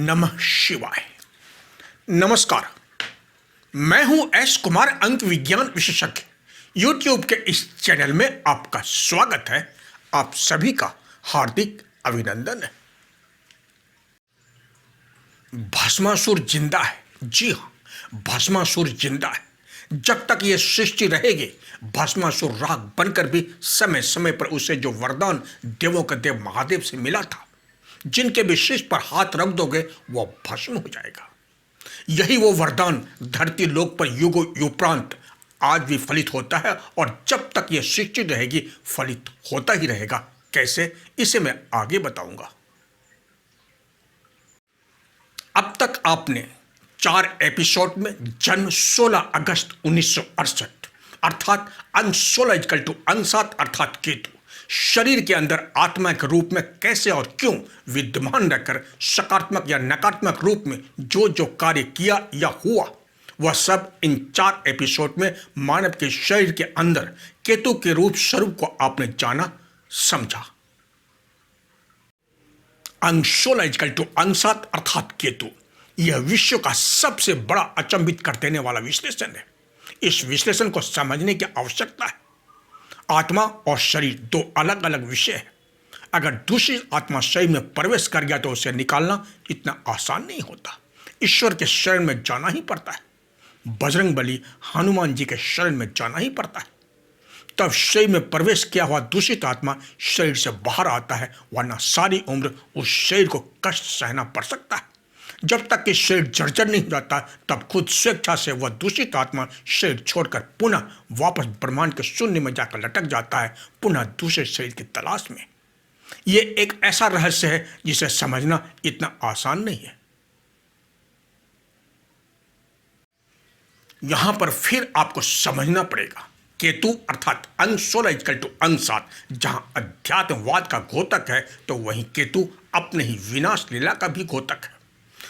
नमः शिवाय। नमस्कार, मैं हूं एस कुमार, अंक विज्ञान विशेषज्ञ। यूट्यूब के इस चैनल में आपका स्वागत है। आप सभी का हार्दिक अभिनंदन है। भस्मासुर जिंदा है। जी हाँ, भस्मासुर जिंदा है। जब तक ये सृष्टि रहेगी, भस्मासुर राग बनकर भी समय समय पर उसे जो वरदान देवों के देव महादेव से मिला था, जिनके भी शीश पर हाथ रख दोगे वह भस्म हो जाएगा। यही वो वरदान धरती लोक पर युगों युगोपरांत आज भी फलित होता है और जब तक यह सृष्टि रहेगी फलित होता ही रहेगा। कैसे, इसे मैं आगे बताऊंगा। अब तक आपने 4 एपिसोड में जन्म 16 अगस्त 1968 अर्थात अंक 16 इक्वल टू अंक 7 अर्थात केतु शरीर के अंदर आत्मा के रूप में कैसे और क्यों विद्यमान रहकर सकारात्मक या नकारात्मक रूप में जो जो कार्य किया या हुआ, वह सब इन 4 एपिसोड में मानव के शरीर के अंदर केतु के रूप स्वरूप को आपने जाना, समझा। अंक 16 इक्वल टू अंक 7 अर्थात केतु, यह विश्व का सबसे बड़ा अचंभित कर देने वाला विश्लेषण है। इस विश्लेषण को समझने की आवश्यकता है। आत्मा और शरीर दो अलग अलग विषय है। अगर दूसरी आत्मा शरीर में प्रवेश कर गया तो उसे निकालना इतना आसान नहीं होता। ईश्वर के शरण में जाना ही पड़ता है। बजरंग बली हनुमान जी के शरण में जाना ही पड़ता है, तब शरीर में प्रवेश किया हुआ दूषित आत्मा शरीर से बाहर आता है, वरना सारी उम्र उस शरीर को कष्ट सहना पड़ सकता है। जब तक कि शरीर जर्जर नहीं हो जाता, तब खुद स्वेच्छा से वह दूषित आत्मा शरीर छोड़कर पुनः वापस ब्रह्मांड के शून्य में जाकर लटक जाता है, पुनः दूसरे शरीर की तलाश में। यह एक ऐसा रहस्य है जिसे समझना इतना आसान नहीं है। यहां पर फिर आपको समझना पड़ेगा, केतु अर्थात अंक 16 इक्वल टू अंक 7 जहां अध्यात्मवाद का घोतक है, तो वहीं केतु अपने ही विनाश लीला का भी घोतक है।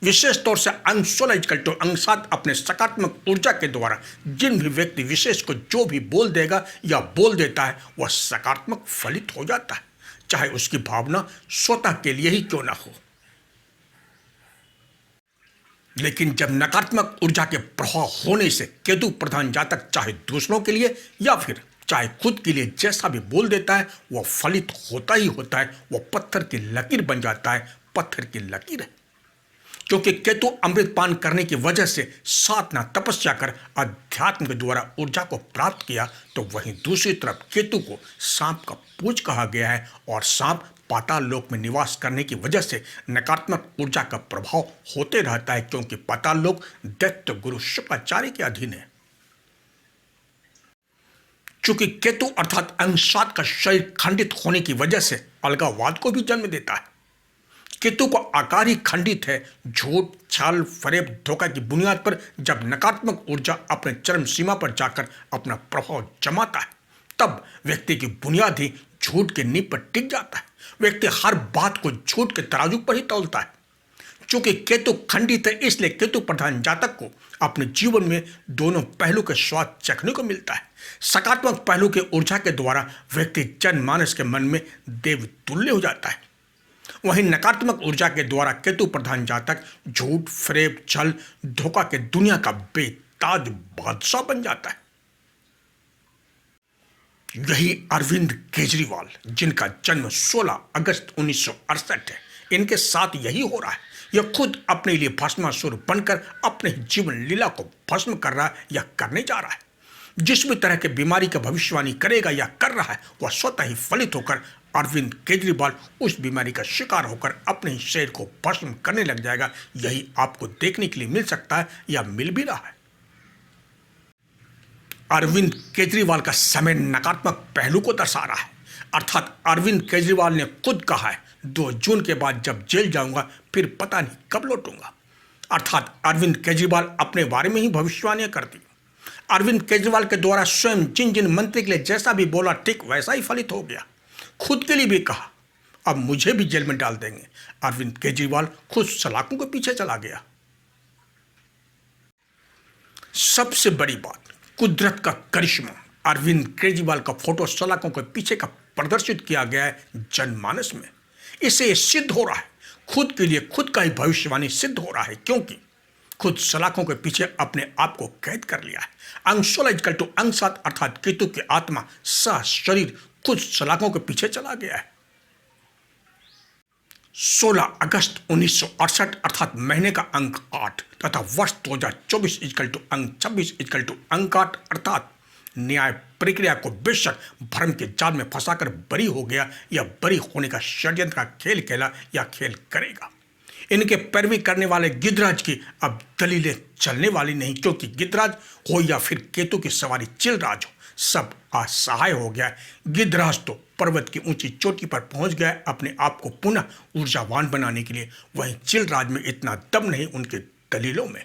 विशेष तौर से अंक 16 इक्वल टू अंक 7 अपने सकारात्मक ऊर्जा के द्वारा जिन भी व्यक्ति विशेष को जो भी बोल देगा या बोल देता है, वह सकारात्मक फलित हो जाता है, चाहे उसकी भावना स्वतः के लिए ही क्यों ना हो। लेकिन जब नकारात्मक ऊर्जा के प्रभाव होने से केतु प्रधान जातक चाहे दूसरों के लिए या फिर चाहे खुद के लिए जैसा भी बोल देता है, वह फलित होता ही होता है। वह पत्थर की लकीर बन जाता है। पत्थर की लकीर है, क्योंकि केतु अमृत पान करने की वजह से साधना तपस्या कर अध्यात्म के द्वारा ऊर्जा को प्राप्त किया, तो वहीं दूसरी तरफ केतु को सांप का पूज कहा गया है और सांप पाताल लोक में निवास करने की वजह से नकारात्मक ऊर्जा का प्रभाव होते रहता है, क्योंकि पाताल लोक दैत्य गुरु शुक्राचार्य के अधीन है। चूंकि केतु अर्थात अंक 7 का शरीर खंडित होने की वजह से अलगाववाद को भी जन्म देता है। केतु का आकार ही खंडित है। झूठ, छल, फरेब, धोखा की बुनियाद पर जब नकारात्मक ऊर्जा अपने चरम सीमा पर जाकर अपना प्रभाव जमाता है, तब व्यक्ति की बुनियाद ही झूठ के नींव पर टिक जाता है। व्यक्ति हर बात को झूठ के तराजू पर ही तौलता है। चूंकि केतु खंडित है, इसलिए केतु प्रधान जातक को अपने जीवन में दोनों पहलू के स्वाद चखने को मिलता है। सकारात्मक पहलू के ऊर्जा के द्वारा व्यक्ति जनमानस के मन में देव तुल्य हो जाता है। वहीं नकारात्मक ऊर्जा के द्वारा केतु प्रधान जातक झूठ, फरेब, छल, धोखा के दुनिया का बेताज बादशाह बन जाता है। यही अरविंद केजरीवाल, जिनका जन्म 16 अगस्त 1968 है, इनके साथ यही हो रहा है। यह खुद अपने लिए भस्मासुर बनकर अपने जीवन लीला को भस्म कर रहा है या करने जा रहा है। जिस भी तरह के बीमारी की भविष्यवाणी करेगा या कर रहा है, वह स्वतः ही फलित होकर अरविंद केजरीवाल उस बीमारी का शिकार होकर अपने शरीर को भस्म करने लग जाएगा। यही आपको देखने के लिए मिल सकता है या मिल भी रहा है। अरविंद केजरीवाल का समय नकारात्मक पहलू को दर्शा रहा है। अर्थात अरविंद केजरीवाल ने खुद कहा है, 2 जून के बाद जब जेल जाऊंगा फिर पता नहीं कब लौटूंगा। अर्थात अरविंद केजरीवाल अपने बारे में ही भविष्यवाणियां करती। अरविंद केजरीवाल के द्वारा स्वयं जिन जिन मंत्री के लिए जैसा भी बोला, ठीक वैसा ही फलित हो गया। खुद के लिए भी कहा, अब मुझे भी जेल में डाल देंगे। अरविंद केजरीवाल खुद सलाखों के पीछे चला गया। सबसे बड़ी बात, कुदरत का करिश्मा। अरविंद केजरीवाल का फोटो सलाखों के पीछे का प्रदर्शित किया गया है जनमानस में। इससे यह सिद्ध हो रहा है खुद के लिए खुद का ही भविष्यवाणी सिद्ध हो रहा है, क्योंकि खुद सलाखों के पीछे अपने आप को कैद कर लिया है। अंग 16 इक्वल टू अंग 7 अर्थात केतु की आत्मा सह शरीर खुद सलाखों के पीछे चला गया है। 16 अगस्त 1968 अर्थात महीने का अंक 8 तथा वर्ष 2024 इक्वल टू अंक 26 इक्वल टू अंक 8 अर्थात न्याय प्रक्रिया को बेशक भ्रम के जाल में फंसाकर बरी हो गया या बरी होने का षड्यंत्र का खेल खेला या खेल करेगा। इनके पैरवी करने वाले गिद्धराज की अब दलीलें चलने वाली नहीं, क्योंकि गिद्धराज हो या फिर केतु की सवारी चिलराज हो, सब असहाय हो गया। गिद्धराज तो पर्वत की ऊंची चोटी पर पहुंच गया अपने आप को पुनः ऊर्जावान बनाने के लिए, वहीं चिलराज में इतना दम नहीं उनके दलीलों में।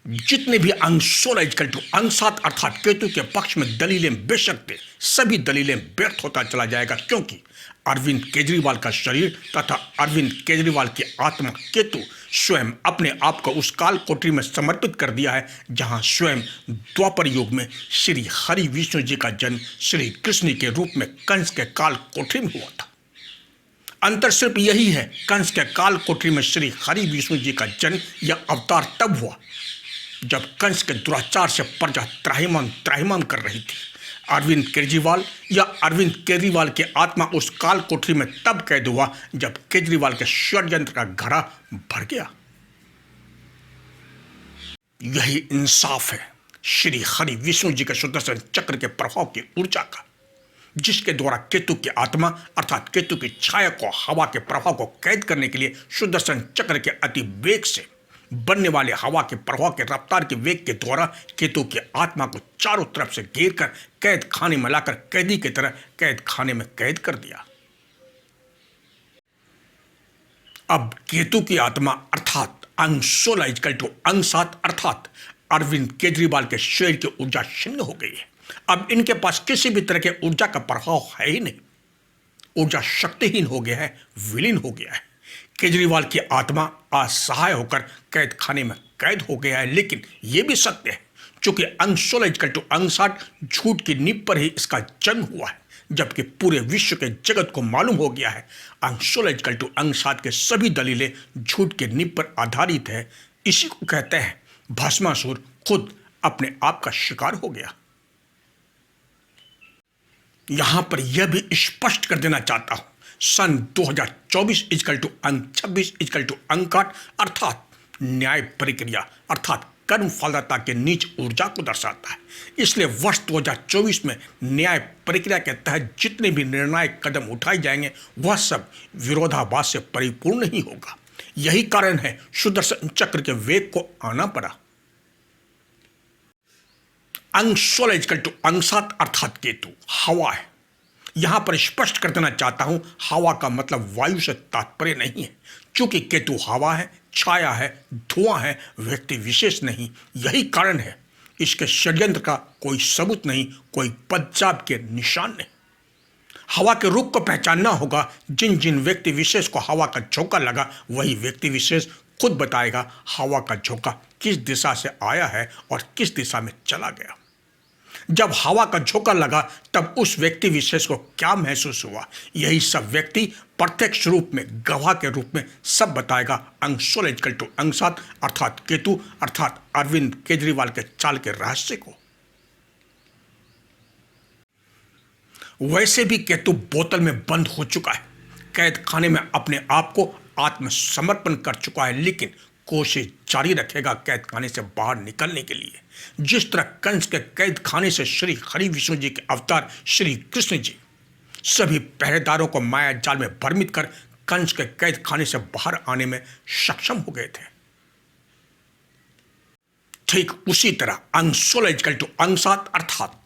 जितने भी अंग 16 इक्वल टू अंग 7 अर्थात केतु के पक्ष में दलीलें बेशक थे, सभी दलीलें व्यर्थ होता चला जाएगा, क्योंकि अरविंद केजरीवाल का शरीर तथा अरविंद केजरीवाल की आत्मा केतु स्वयं अपने आप को उस काल कोठरी में समर्पित कर दिया है जहां स्वयं द्वापर युग में श्री हरि विष्णु जी का जन्म श्री कृष्ण के रूप में कंस के काल कोठरी में हुआ था। अंतर सिर्फ यही है, कंस के काल कोठरी में श्री हरि विष्णु जी का जन्म या अवतार तब हुआ जब कंस के दुराचार से प्रजा त्राहिमाम कर रही थी। अरविंद केजरीवाल या अरविंद केजरीवाल की आत्मा उस काल कोठरी में तब कैद हुआ जब केजरीवाल के षड्यंत्र का घड़ा भर गया। यही इंसाफ है श्री हरि विष्णु जी के सुदर्शन चक्र के प्रभाव की ऊर्जा का, जिसके द्वारा केतु की आत्मा अर्थात केतु की छाया को हवा के प्रभाव को कैद करने के लिए सुदर्शन चक्र के अति वेग से बनने वाले हवा के प्रवाह के रफ्तार के वेग के द्वारा केतु की आत्मा को चारों तरफ से घेर कर कैद खाने में लाकर कैदी की तरह कैद खाने में कैद कर दिया। अब केतु की आत्मा अर्थात अंग 16 इक्वल टू अंग 7 अर्थात अरविंद केजरीवाल के शरीर की ऊर्जा क्षीण हो गई है। अब इनके पास किसी भी तरह के ऊर्जा का प्रभाव है ही नहीं, ऊर्जा शक्तिहीन हो गया है, विलीन हो गया है। केजरीवाल की आत्मा असहाय होकर कैद खाने में कैद हो गया है, लेकिन यह भी सत्य है चूंकि अंग 16 इक्वल टू अंग 7 झूठ की नींव पर ही इसका जन्म हुआ है, जबकि पूरे विश्व के जगत को मालूम हो गया है अंग 16 इक्वल टू अंग 7 के सभी दलीलें झूठ के नींव पर आधारित है। इसी को कहते हैं भस्मासुर खुद अपने आप का शिकार हो गया। यहां पर यह भी स्पष्ट कर देना चाहता हूं, सन 2024 इक्वल टू अंक 26 इक्वल टू अंक 8 अर्थात न्याय प्रक्रिया अर्थात कर्म फलदाता के नीच ऊर्जा को दर्शाता है। इसलिए वर्ष 2024 में न्याय प्रक्रिया के तहत जितने भी निर्णायक कदम उठाए जाएंगे वह सब विरोधाभास से परिपूर्ण ही होगा। यही कारण है सुदर्शन चक्र के वेग को आना पड़ा। अंग 16 इक्वल टू अंग 7 अर्थात केतु हवा है। यहां पर स्पष्ट कर देना चाहता हूं, हवा का मतलब वायु से तात्पर्य नहीं है, क्योंकि केतु हवा है, छाया है, धुआं है, व्यक्ति विशेष नहीं। यही कारण है इसके षड्यंत्र का कोई सबूत नहीं, कोई पदचाप के निशान नहीं। हवा के रूप को पहचानना होगा। जिन जिन व्यक्ति विशेष को हवा का झोंका लगा वही व्यक्ति विशेष खुद बताएगा हवा का झोंका किस दिशा से आया है और किस दिशा में चला गया। जब हवा का झोंका लगा तब उस व्यक्ति विशेष को क्या महसूस हुआ, यही सब व्यक्ति प्रत्यक्ष रूप में गवाह के रूप में सब बताएगा। अंग 16 इक्वल टू अंग 7 अर्थात केतु अर्थात अरविंद केजरीवाल के चाल के रहस्य को। वैसे भी केतु बोतल में बंद हो चुका है, कैद खाने में अपने आप को आत्मसमर्पण कर चुका है, लेकिन कोशिश जारी रखेगा कैद खाने से बाहर निकलने के लिए। जिस तरह कंस के कैद खाने से श्री हरि विष्णु जी के अवतार श्री कृष्ण जी सभी पहरेदारों को माया जाल में भ्रमित कर कंस के कैद खाने से बाहर आने में सक्षम हो गए थे। ठीक उसी तरह अंग 16 इक्वल टू अंग 7 अर्थात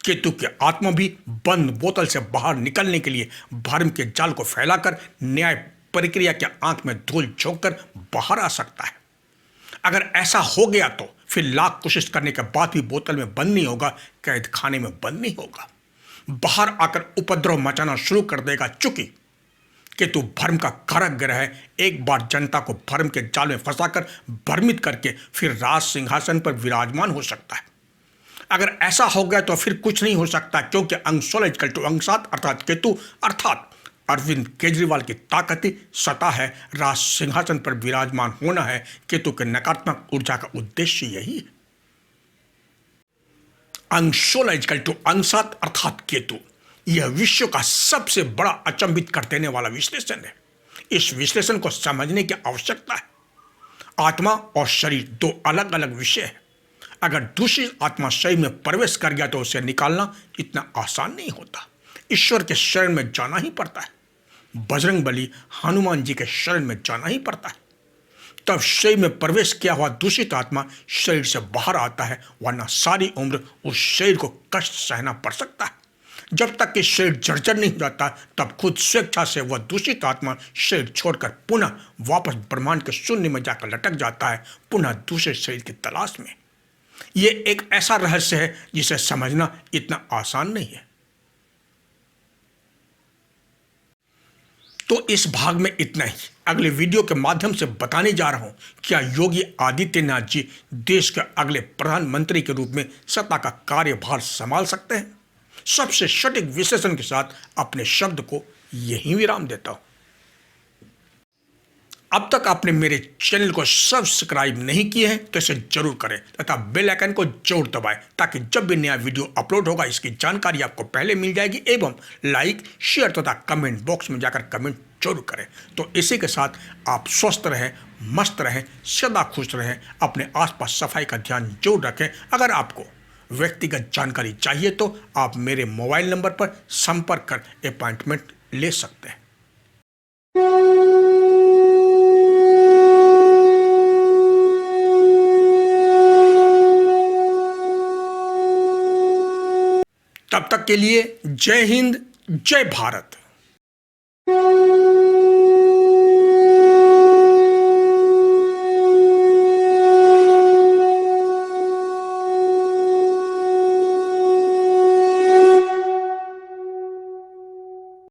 केतु की आत्मा भी बंद बोतल से बाहर निकलने के लिए भ्रम के जाल को फैलाकर न्याय प्रक्रिया के आंख में धूल झोंककर बाहर आ सकता है। अगर ऐसा हो गया तो फिर लाख कोशिश करने के बाद भी बोतल में बंद नहीं होगा, कैद खाने में बंद नहीं होगा, बाहर आकर उपद्रव मचाना शुरू कर देगा। चूंकि केतु भ्रम का कारक ग्रह है, एक बार जनता को भ्रम के जाल में फंसाकर भ्रमित करके फिर राज सिंहासन पर विराजमान हो सकता है। अगर ऐसा हो गया तो फिर कुछ नहीं हो सकता, क्योंकि अंग 16 इक्वल टू अंग 7 अर्थात केतु अर्थात अरविंद केजरीवाल की ताकती सत्ता है, राज सिंहासन पर विराजमान होना है। केतु के नकारात्मक ऊर्जा का उद्देश्य यही है। अंग 16 इजकल टू अंग 7 अर्थात केतु, यह विश्व का सबसे बड़ा अचंभित कर देने वाला विश्लेषण है। इस विश्लेषण को समझने की आवश्यकता है। आत्मा और शरीर दो अलग अलग विषय है। अगर दूषित आत्मा शरीर में प्रवेश कर गया तो उसे निकालना इतना आसान नहीं होता। ईश्वर के शरण में जाना ही पड़ता है। बजरंग बली हनुमान जी के शरण में जाना ही पड़ता है। तब शरीर में प्रवेश किया हुआ दूषित आत्मा शरीर से बाहर आता है, वरना सारी उम्र उस शरीर को कष्ट सहना पड़ सकता है। जब तक कि शरीर जर्जर नहीं हो जाता, तब खुद स्वेच्छा से वह दूषित आत्मा शरीर छोड़कर पुनः वापस ब्रह्मांड के शून्य में जाकर लटक जाता है, पुनः दूसरे शरीर की तलाश में। यह एक ऐसा रहस्य है जिसे समझना इतना आसान नहीं है। तो इस भाग में इतना ही। अगले वीडियो के माध्यम से बताने जा रहा हूं क्या योगी आदित्यनाथ जी देश के अगले प्रधानमंत्री के रूप में सत्ता का कार्यभार संभाल सकते हैं। सबसे सटीक विश्लेषण के साथ अपने शब्द को यहीं विराम देता हूं। अब तक आपने मेरे चैनल को सब्सक्राइब नहीं किए हैं तो इसे जरूर करें तथा बेल आइकन को जरूर दबाएं, ताकि जब भी नया वीडियो अपलोड होगा इसकी जानकारी आपको पहले मिल जाएगी। एवं लाइक, शेयर तथा कमेंट बॉक्स में जाकर कमेंट जरूर करें। तो इसी के साथ आप स्वस्थ रहें, मस्त रहें, सदा खुश रहें, अपने आसपास सफाई का ध्यान जरूर रखें। अगर आपको व्यक्तिगत जानकारी चाहिए तो आप मेरे मोबाइल नंबर पर संपर्क कर अपॉइंटमेंट ले सकते हैं। तब तक के लिए जय हिंद, जय भारत।